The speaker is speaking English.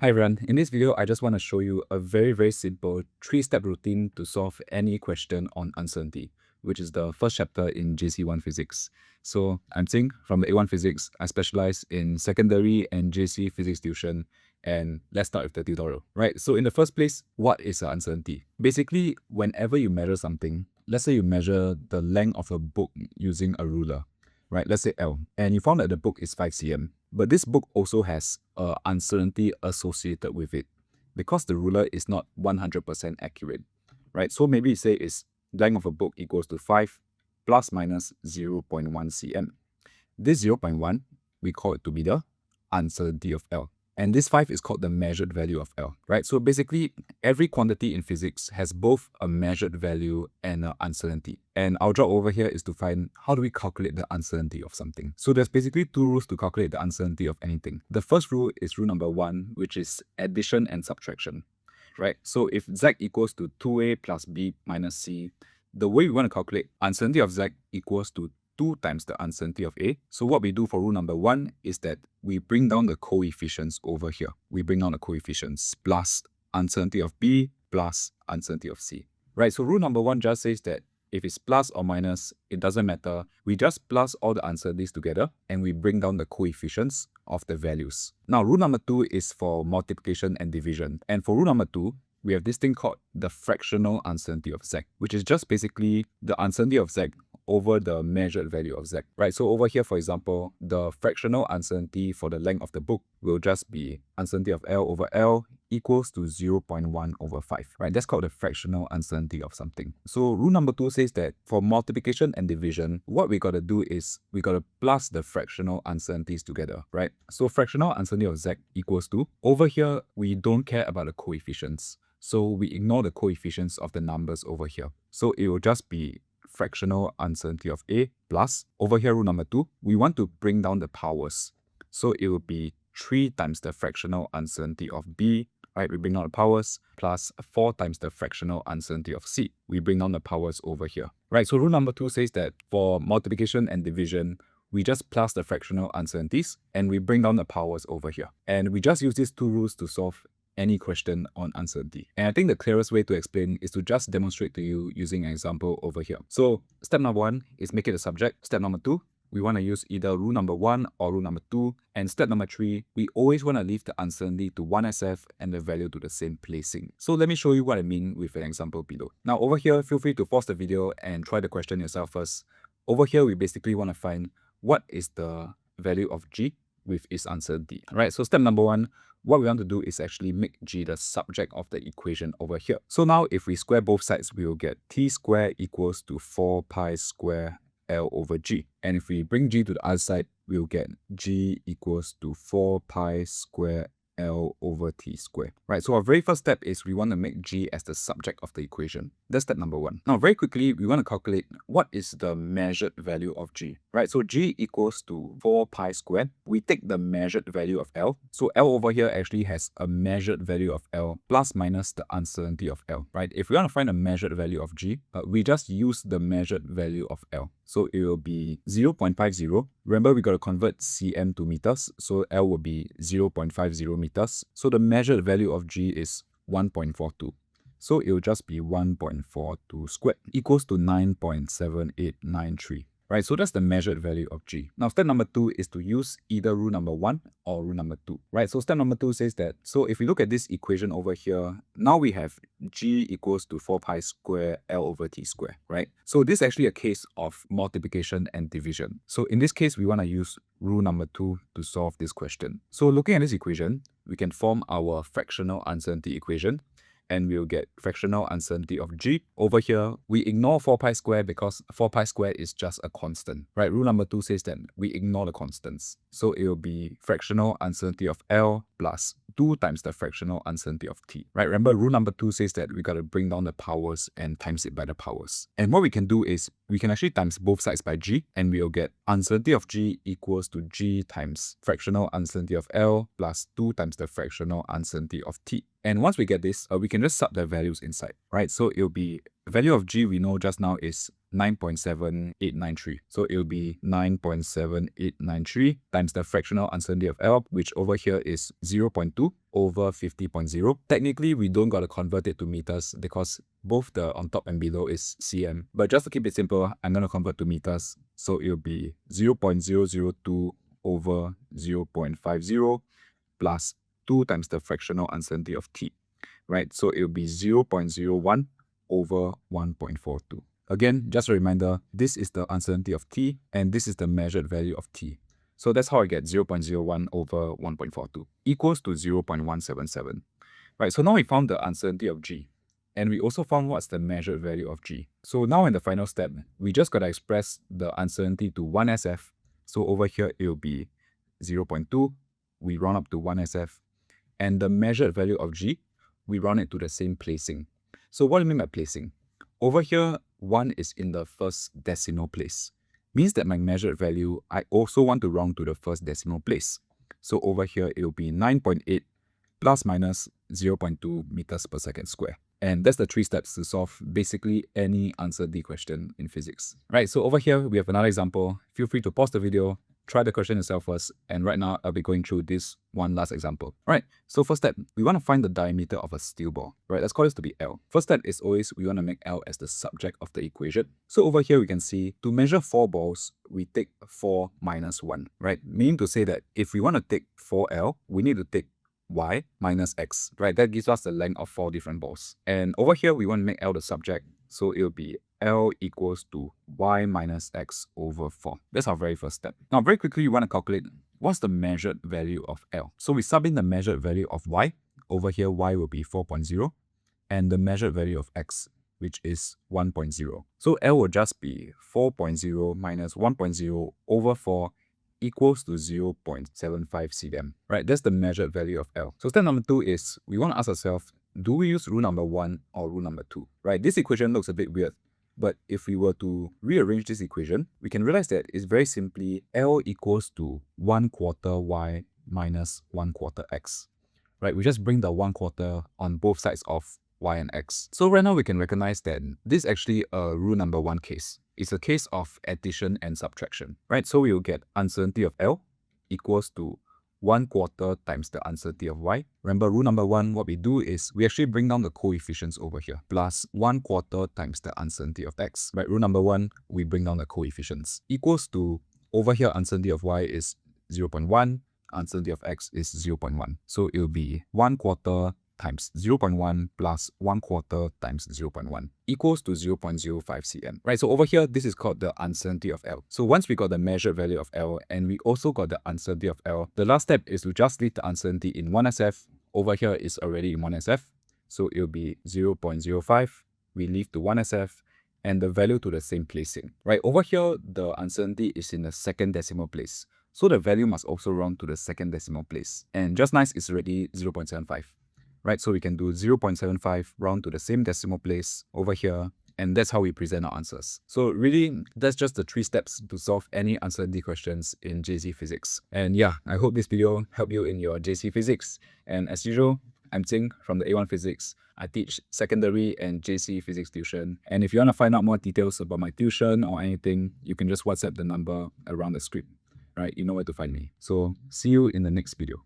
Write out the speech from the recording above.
Hi everyone, in this video I just want to show you a very simple 3-step routine to solve any question on uncertainty, which is the first chapter in JC1 Physics. So I'm Tsing from the A1 Physics. I specialize in secondary and JC Physics tuition, and let's start with the tutorial. Right, so in the first place, what is an uncertainty? Basically, whenever you measure something, let's say you measure the length of a book using a ruler, right? Let's say L, and you found that the book is 5 cm. But this book also has uncertainty associated with it because the ruler is not 100% accurate, right? So maybe you say is length of a book equals to 5 plus minus 0.1 cm. This 0.1, we call it to be the uncertainty of L. And this 5 is called the measured value of L, right? So basically, every quantity in physics has both a measured value and an uncertainty. And our job over here is to find how do we calculate the uncertainty of something. So there's basically two rules to calculate the uncertainty of anything. The first rule is rule number 1, which is addition and subtraction, right? So if Z equals to 2A plus B minus C, the way we want to calculate uncertainty of Z equals to 2 times the uncertainty of A. So what we do for rule number 1 is that we bring down the coefficients over here. We bring down the coefficients plus uncertainty of B plus uncertainty of C. Right, so rule number 1 just says that if it's plus or minus, it doesn't matter. We just plus all the uncertainties together and we bring down the coefficients of the values. Now, rule number 2 is for multiplication and division. And for rule number 2, we have this thing called the fractional uncertainty of Z, which is just basically the uncertainty of Z over the measured value of Z, right? So over here, for example, the fractional uncertainty for the length of the book will just be uncertainty of L over L equals to 0.1 over 5, right? That's called the fractional uncertainty of something. So rule number 2 says that for multiplication and division, what we got to do is we got to plus the fractional uncertainties together, right? So fractional uncertainty of Z equals to, over here, we don't care about the coefficients. So we ignore the coefficients of the numbers over here. So it will just be fractional uncertainty of A plus, over here rule number 2, we want to bring down the powers. So it will be 3 times the fractional uncertainty of B, right? We bring down the powers plus 4 times the fractional uncertainty of C. We bring down the powers over here, right? So rule number 2 says that for multiplication and division, we just plus the fractional uncertainties and we bring down the powers over here. And we just use these two rules to solve any question on uncertainty. And I think the clearest way to explain is to just demonstrate to you using an example over here. So step number 1 is make it a subject. Step number 2, we want to use either rule number 1 or rule number 2. And step number 3, we always want to leave the uncertainty to 1SF and the value to the same placing. So let me show you what I mean with an example below. Now over here, feel free to pause the video and try the question yourself first. Over here, we basically want to find what is the value of G with its uncertainty, right? So step number 1, what we want to do is actually make G the subject of the equation over here. So now if we square both sides, we will get T squared equals to 4 pi square L over G. And if we bring G to the other side, we'll get G equals to 4 pi square L over T squared, right? So our very first step is we want to make G as the subject of the equation. That's step number 1. Now, very quickly, we want to calculate what is the measured value of G, right? So G equals to 4 pi squared. We take the measured value of L. So L over here actually has a measured value of L plus minus the uncertainty of L, right? If we want to find a measured value of G, we just use the measured value of L. So it will be 0.50. Remember, we got to convert cm to meters. So L will be 0.50 meters. So the measured value of G is 1.42. So it will just be 1.42 squared equals to 9.7893. Right, so that's the measured value of G. Now, step number 2 is to use either rule number 1 or rule number 2. Right, so step number 2 says that, so if we look at this equation over here, now we have G equals to 4 pi square L over T square, right? So this is actually a case of multiplication and division. So in this case, we want to use rule number 2 to solve this question. So looking at this equation, we can form our fractional uncertainty equation, and we'll get fractional uncertainty of G. Over here, we ignore 4 pi squared because 4 pi squared is just a constant, right? Rule number 2 says that we ignore the constants. So it will be fractional uncertainty of L plus 2 times the fractional uncertainty of T, right? Remember, rule number 2 says that we got to bring down the powers and times it by the powers. And what we can do is we can actually times both sides by G, and we'll get uncertainty of G equals to G times fractional uncertainty of L plus 2 times the fractional uncertainty of T. And once we get this, we can just sub the values inside, right? So it'll be the value of G we know just now is 9.7893. So it'll be 9.7893 times the fractional uncertainty of L, which over here is 0.2 over 50.0. Technically, we don't got to convert it to meters because both the on top and below is cm. But just to keep it simple, I'm going to convert to meters. So it'll be 0.002 over 0.50 plus 2 times the fractional uncertainty of t, right? So it'll be 0.01 over 1.42. Again, just a reminder, this is the uncertainty of t, and this is the measured value of t. So that's how I get 0.01 over 1.42 equals to 0.177. Right, so now we found the uncertainty of g, and we also found what's the measured value of g. So now in the final step, we just got to express the uncertainty to 1SF. So over here, it will be 0.2. We round up to 1SF. And the measured value of g, we round it to the same placing. So what do you mean by placing? Over here, 1 is in the first decimal place. Means that my measured value, I also want to round to the first decimal place. So over here, it will be 9.8 plus minus 0.2 meters per second square. And that's the 3 steps to solve basically any uncertainty question in physics. Right, so over here, we have another example. Feel free to pause the video, try the question yourself first, and right now I'll be going through this one last example. Right, so first step, we want to find the diameter of a steel ball. Right, let's call this to be L. First step is always we want to make L as the subject of the equation. So over here we can see to measure 4 balls, we take 4 minus 1. Right, meaning to say that if we want to take 4L, we need to take y minus x. Right, that gives us the length of 4 different balls. And over here we want to make L the subject, so it'll be L equals to y minus x over 4. That's our very first step. Now, very quickly, you want to calculate what's the measured value of L. So we sub in the measured value of y. Over here, y will be 4.0. And the measured value of x, which is 1.0. So L will just be 4.0 minus 1.0 over 4 equals to 0.75 cm. Right, that's the measured value of L. So step number 2 is we want to ask ourselves, do we use rule number 1 or rule number 2? Right, this equation looks a bit weird. But if we were to rearrange this equation, we can realize that it's very simply L equals to 1/4 y minus 1/4 x. Right, we just bring the 1/4 on both sides of y and x. So right now we can recognize that this is actually a rule number 1 case. It's a case of addition and subtraction. Right, so we will get uncertainty of L equals to 1/4 times the uncertainty of y. Remember, rule number 1, what we do is we actually bring down the coefficients over here, plus 1/4 times the uncertainty of x. Right, rule number 1, we bring down the coefficients, equals to, over here, uncertainty of y is 0.1, uncertainty of x is 0.1. So it will be 1/4 times 0.1 plus 1/4 times 0.1 equals to 0.05 cm. Right, so over here, this is called the uncertainty of L. So once we got the measured value of L and we also got the uncertainty of L, the last step is to just leave the uncertainty in 1SF. Over here is already in 1SF. So it will be 0.05. We leave to 1SF and the value to the same placing. Right, over here, the uncertainty is in the second decimal place. So the value must also round to the second decimal place. And just nice, it's already 0.75. Right, so we can do 0.75 round to the same decimal place over here, and that's how we present our answers. So really, that's just the 3 steps to solve any uncertainty questions in JC Physics. And yeah, I hope this video helped you in your JC Physics. And as usual, I'm Ting from the A1 Physics. I teach secondary and JC Physics tuition. And if you want to find out more details about my tuition or anything, you can just WhatsApp the number around the script. Right, you know where to find me. So see you in the next video.